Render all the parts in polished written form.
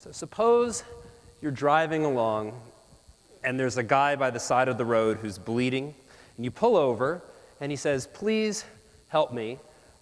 So suppose you're driving along and there's a guy by the side of the road who's bleeding, and you pull over and he says, "Please help me.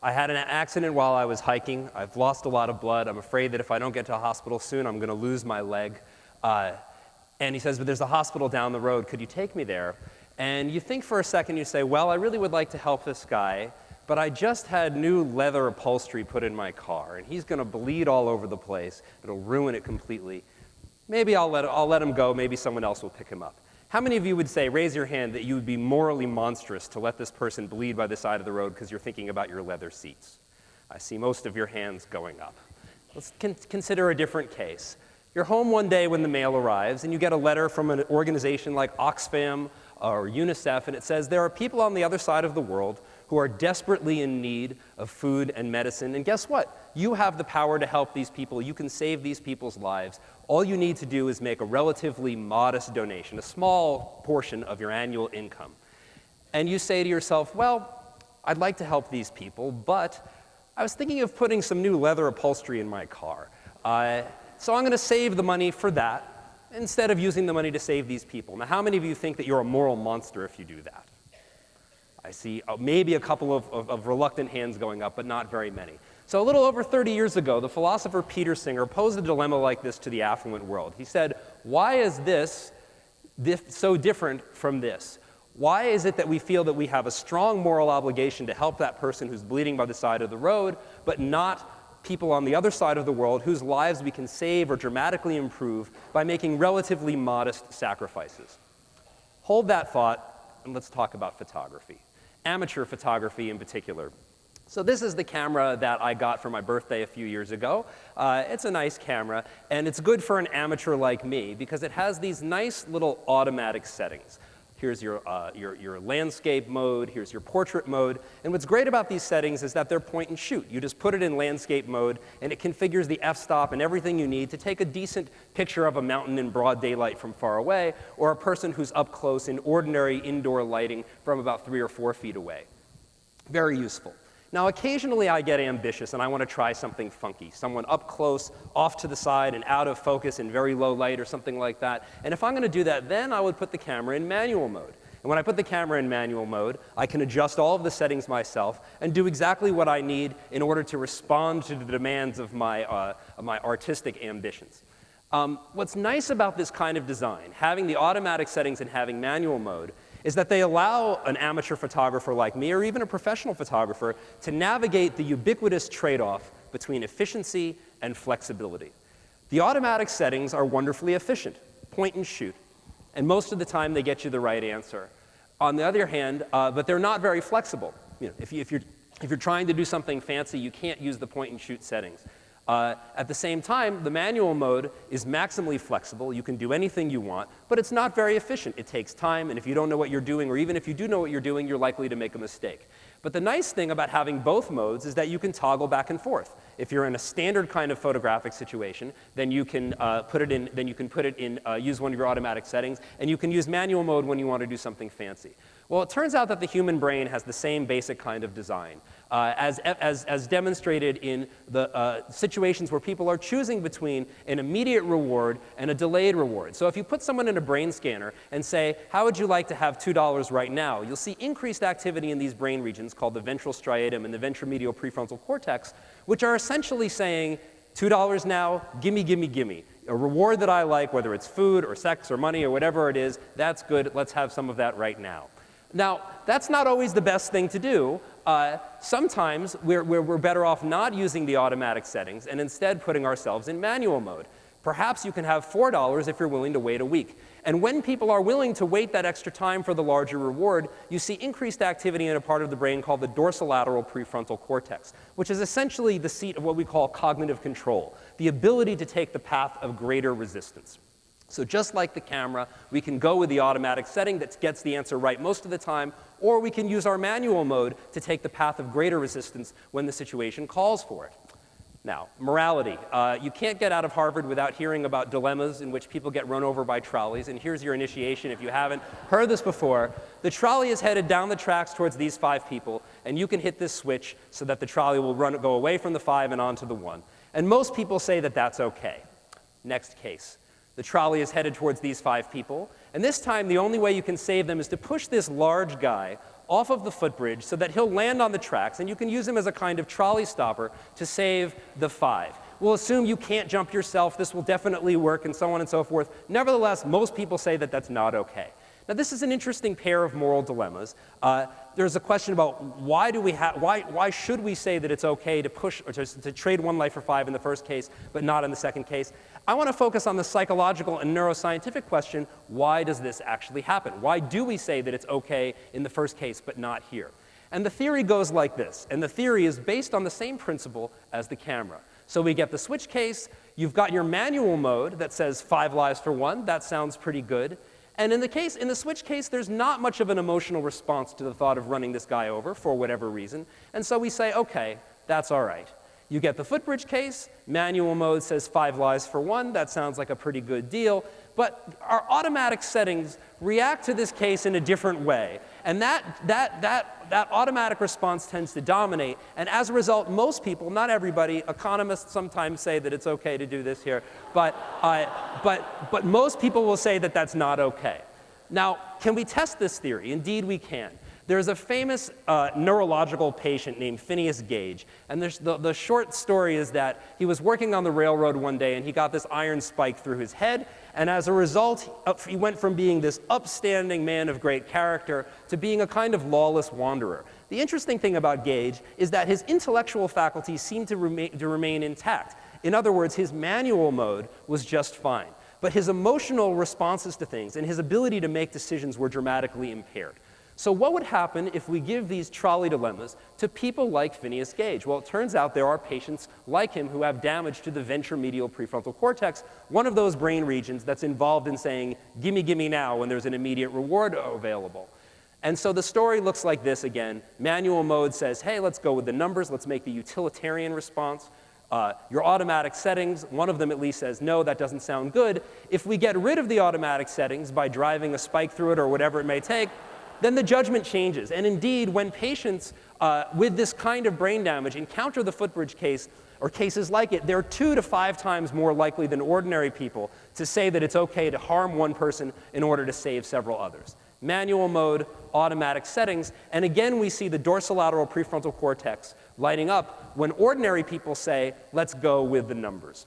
I had an accident while I was hiking. I've lost a lot of blood. I'm afraid that if I don't get to a hospital soon, I'm going to lose my leg." And he says, "But there's a hospital down the road. Could you take me there?" And you think for a second, you say, "Well, I really would like to help this guy, but I just had new leather upholstery put in my car, and he's going to bleed all over the place. It'll ruin it completely. Maybe I'll let him go. Maybe someone else will pick him up." How many of you would say, raise your hand, that you would be morally monstrous to let this person bleed by the side of the road because you're thinking about your leather seats? I see most of your hands going up. Let's consider a different case. You're home one day when the mail arrives, and you get a letter from an organization like Oxfam or UNICEF, and it says, "There are people on the other side of the world who are desperately in need of food and medicine. And guess what? You have the power to help these people. You can save these people's lives. All you need to do is make a relatively modest donation, a small portion of your annual income." And you say to yourself, "Well, I'd like to help these people, but I was thinking of putting some new leather upholstery in my car. So I'm going to save the money for that instead of using the money to save these people." Now, how many of you think that you're a moral monster if you do that? I see maybe a couple of reluctant hands going up, but not very many. So a little over 30 years ago, the philosopher Peter Singer posed a dilemma like this to the affluent world. He said, "Why is this so different from this? Why is it that we feel that we have a strong moral obligation to help that person who's bleeding by the side of the road, but not people on the other side of the world whose lives we can save or dramatically improve by making relatively modest sacrifices?" Hold that thought, and let's talk about photography. Amateur photography in particular. So this is the camera that I got for my birthday a few years ago. It's a nice camera, and it's good for an amateur like me because it has these nice little automatic settings. Here's your landscape mode, here's your portrait mode, and what's great about these settings is that they're point and shoot. You just put it in landscape mode, and it configures the f-stop and everything you need to take a decent picture of a mountain in broad daylight from far away, or a person who's up close in ordinary indoor lighting from about 3 or 4 feet away. Very useful. Now, occasionally I get ambitious and I want to try something funky, someone up close, off to the side, and out of focus in very low light or something like that. And if I'm going to do that, then I would put the camera in manual mode. And when I put the camera in manual mode, I can adjust all of the settings myself and do exactly what I need in order to respond to the demands of my artistic ambitions. What's nice about this kind of design, having the automatic settings and having manual mode, is that they allow an amateur photographer like me, or even a professional photographer, to navigate the ubiquitous trade-off between efficiency and flexibility. The automatic settings are wonderfully efficient, point and shoot, and most of the time they get you the right answer. On the other hand, but they're not very flexible. You know, if you're trying to do something fancy, you can't use the point and shoot settings. At the same time, the manual mode is maximally flexible. You can do anything you want, but it's not very efficient. It takes time, and if you don't know what you're doing, or even if you do know what you're doing, you're likely to make a mistake. But the nice thing about having both modes is that you can toggle back and forth. If you're in a standard kind of photographic situation, then you can use one of your automatic settings, and you can use manual mode when you want to do something fancy. Well, it turns out that the human brain has the same basic kind of design, as demonstrated in the situations where people are choosing between an immediate reward and a delayed reward. So if you put someone in a brain scanner and say, "How would you like to have $2 right now?" you'll see increased activity in these brain regions called the ventral striatum and the ventromedial prefrontal cortex, which are essentially saying, $2 now, gimme, gimme, gimme. A reward that I like, whether it's food or sex or money or whatever it is, that's good. Let's have some of that right now. Now, that's not always the best thing to do. Sometimes we're better off not using the automatic settings and instead putting ourselves in manual mode. Perhaps you can have $4 if you're willing to wait a week. And when people are willing to wait that extra time for the larger reward, you see increased activity in a part of the brain called the dorsolateral prefrontal cortex, which is essentially the seat of what we call cognitive control, the ability to take the path of greater resistance. So just like the camera, we can go with the automatic setting that gets the answer right most of the time, or we can use our manual mode to take the path of greater resistance when the situation calls for it. Now, morality. You can't get out of Harvard without hearing about dilemmas in which people get run over by trolleys, and here's your initiation if you haven't heard this before. The trolley is headed down the tracks towards these 5 people, and you can hit this switch so that the trolley will go away from the 5 and onto the 1. And most people say that that's okay. Next case. The trolley is headed towards these 5 people, and this time the only way you can save them is to push this large guy off of the footbridge so that he'll land on the tracks, and you can use him as a kind of trolley stopper to save the 5. We'll assume you can't jump yourself, this will definitely work, and so on and so forth. Nevertheless, most people say that that's not okay. Now, this is an interesting pair of moral dilemmas. There's a question about why should we say that it's okay to push or to trade 1 life for 5 in the first case, but not in the second case. I want to focus on the psychological and neuroscientific question: why does this actually happen? Why do we say that it's okay in the first case, but not here? And the theory goes like this, and the theory is based on the same principle as the camera. So we get the switch case. You've got your manual mode that says 5 lives for 1. That sounds pretty good. And in the switch case, there's not much of an emotional response to the thought of running this guy over for whatever reason. And so we say, okay, that's all right. You get the footbridge case. Manual mode says 5 lives for 1. That sounds like a pretty good deal. But our automatic settings react to this case in a different way. And that automatic response tends to dominate. And as a result, most people, not everybody, economists sometimes say that it's okay to do this here, but most people will say that that's not okay. Now, can we test this theory? Indeed, we can. There's a famous neurological patient named Phineas Gage, and the short story is that he was working on the railroad one day and he got this iron spike through his head, and as a result, he went from being this upstanding man of great character to being a kind of lawless wanderer. The interesting thing about Gage is that his intellectual faculties seemed to remain intact. In other words, his manual mode was just fine, but his emotional responses to things and his ability to make decisions were dramatically impaired. So what would happen if we give these trolley dilemmas to people like Phineas Gage? Well, it turns out there are patients like him who have damage to the ventromedial prefrontal cortex, one of those brain regions that's involved in saying, gimme now, when there's an immediate reward available. And so the story looks like this again. Manual mode says, hey, let's go with the numbers. Let's make the utilitarian response. Your automatic settings, one of them at least says, no, that doesn't sound good. If we get rid of the automatic settings by driving a spike through it or whatever it may take, then the judgment changes. And indeed, when patients with this kind of brain damage encounter the footbridge case or cases like it, they're 2 to 5 times more likely than ordinary people to say that it's okay to harm one person in order to save several others. Manual mode, automatic settings, and again we see the dorsolateral prefrontal cortex lighting up when ordinary people say, let's go with the numbers.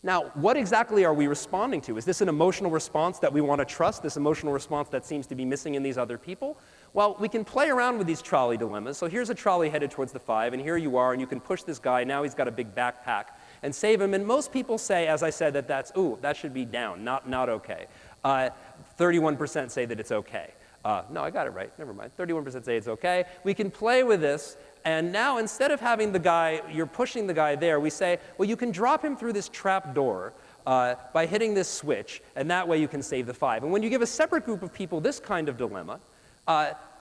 Now, what exactly are we responding to? Is this an emotional response that we want to trust, this emotional response that seems to be missing in these other people? Well, we can play around with these trolley dilemmas. So here's a trolley headed towards the 5, and here you are, and you can push this guy. Now he's got a big backpack, and save him. And most people say, as I said, that that should be down, not okay. 31% say that it's okay. No, I got it right. Never mind. 31% say it's okay. We can play with this. And now, instead of having the guy, you're pushing the guy there, we say, well, you can drop him through this trap door by hitting this switch, and that way you can save the 5. And when you give a separate group of people this kind of dilemma,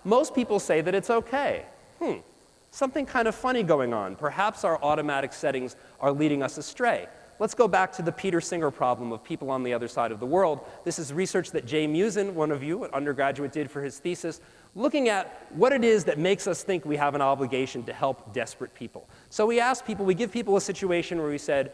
most people say that it's okay. Something kind of funny going on. Perhaps our automatic settings are leading us astray. Let's go back to the Peter Singer problem of people on the other side of the world. This is research that Jay Musin, one of you, an undergraduate, did for his thesis, looking at what it is that makes us think we have an obligation to help desperate people. So we asked people, we give people a situation where we said,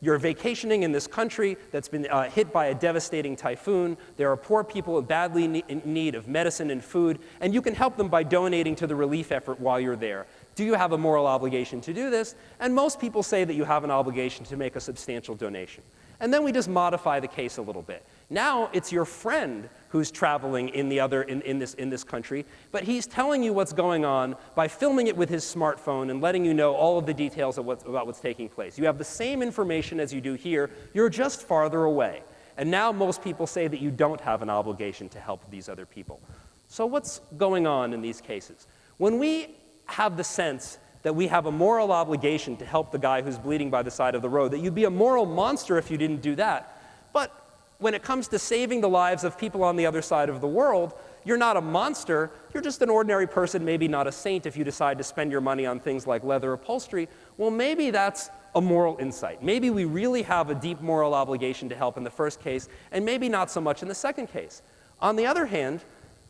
you're vacationing in this country that's been hit by a devastating typhoon. There are poor people badly in need of medicine and food, and you can help them by donating to the relief effort while you're there. Do you have a moral obligation to do this? And most people say that you have an obligation to make a substantial donation. And then we just modify the case a little bit. Now it's your friend who's traveling in this country, but he's telling you what's going on by filming it with his smartphone and letting you know all of the details of about what's taking place. You have the same information as you do here, you're just farther away. And now most people say that you don't have an obligation to help these other people. So what's going on in these cases? When we have the sense that we have a moral obligation to help the guy who's bleeding by the side of the road, that you'd be a moral monster if you didn't do that. But when it comes to saving the lives of people on the other side of the world, you're not a monster, you're just an ordinary person, maybe not a saint if you decide to spend your money on things like leather upholstery. Well, maybe that's a moral insight. Maybe we really have a deep moral obligation to help in the first case, and maybe not so much in the second case. On the other hand,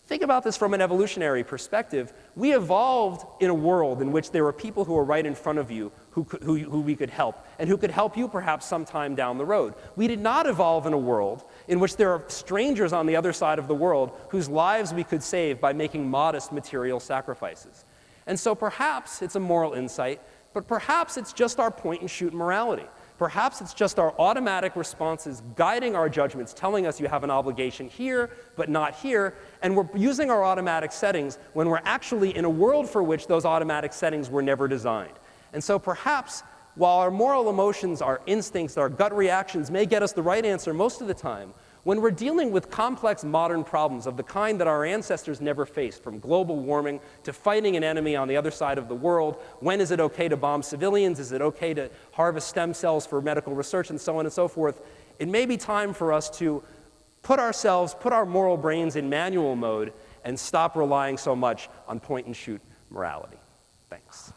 Think about this from an evolutionary perspective. We evolved in a world in which there were people who were right in front of you who we could help, and who could help you perhaps sometime down the road. We did not evolve in a world in which there are strangers on the other side of the world whose lives we could save by making modest material sacrifices. And so perhaps it's a moral insight, but perhaps it's just our point-and-shoot morality. Perhaps it's just our automatic responses guiding our judgments, telling us you have an obligation here, but not here, and we're using our automatic settings when we're actually in a world for which those automatic settings were never designed. And so perhaps, while our moral emotions, our instincts, our gut reactions may get us the right answer most of the time, when we're dealing with complex modern problems of the kind that our ancestors never faced, from global warming to fighting an enemy on the other side of the world, when is it okay to bomb civilians, is it okay to harvest stem cells for medical research, and so on and so forth, it may be time for us to put our moral brains in manual mode and stop relying so much on point-and-shoot morality. Thanks.